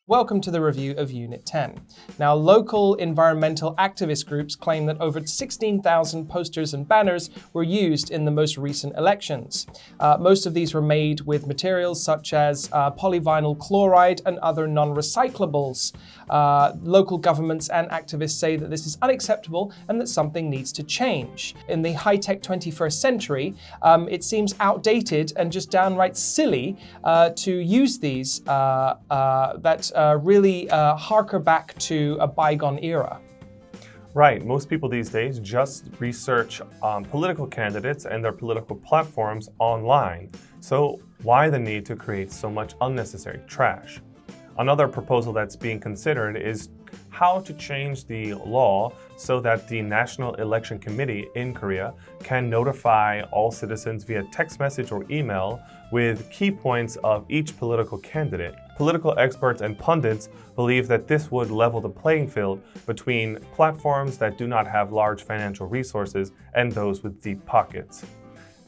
Welcome to the review of Unit 10. Now, local environmental activist groups claim that over 16,000 posters and banners were used in the most recent elections. Most of these were made with materials such as polyvinyl chloride and other non-recyclables. Local governments and activists say that this is unacceptable and that something needs to change. In the high-tech 21st century, it seems outdated and just downright silly to use these that really harker back to a bygone era. Right. Most people these days just research political candidates and their political platforms online. So why the need to create so much unnecessary trash? Another proposal that's being considered is how to change the law so that the National Election Committee in Korea can notify all citizens via text message or email with key points of each political candidate. Political experts and pundits believe that this would level the playing field between platforms that do not have large financial resources and those with deep pockets.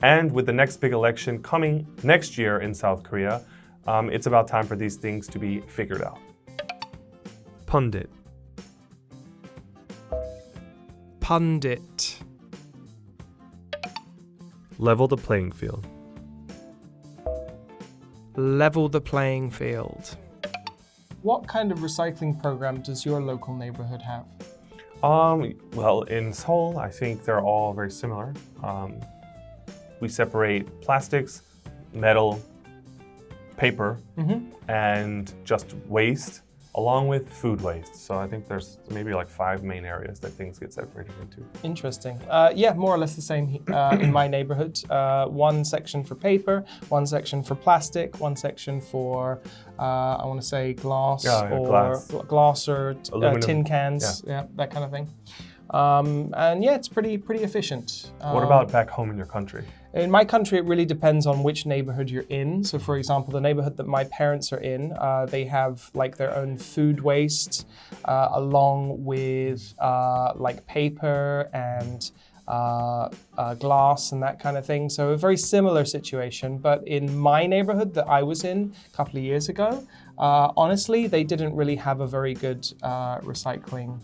And with the next big election coming next year in South Korea, it's about time for these things to be figured out. Pundit. Pundit. Level the playing field. Level the playing field. What kind of recycling program does your local neighborhood have? Well, in Seoul, I think they're all very similar. We separate plastics, metal, paper, and just waste, along with food waste. So I think there's maybe like 5 main areas that things get separated into. Interesting. Yeah, more or less the same in my neighborhood. One section for paper, one section for plastic, one section for, I want to say glass, glass or tin cans, yeah, that kind of thing. And yeah, it's pretty efficient. What about back home in your country? In my country, it really depends on which neighborhood you're in. So for example, the neighborhood that my parents are in, they have like their own food waste, along with like paper and glass and that kind of thing. So a very similar situation. But in my neighborhood that I was in a couple of years ago, honestly, they didn't really have a very good recycling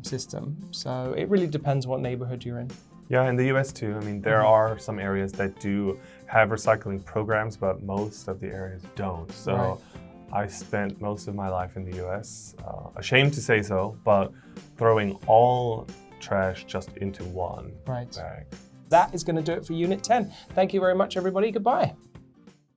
system. So it really depends what neighborhood you're in. Yeah, in the US too. I mean, there are some areas that do have recycling programs, but most of the areas don't. So I spent most of my life in the US, ashamed to say so, but throwing all trash just into one bag. That is going to do it for Unit 10. Thank you very much, everybody. Goodbye.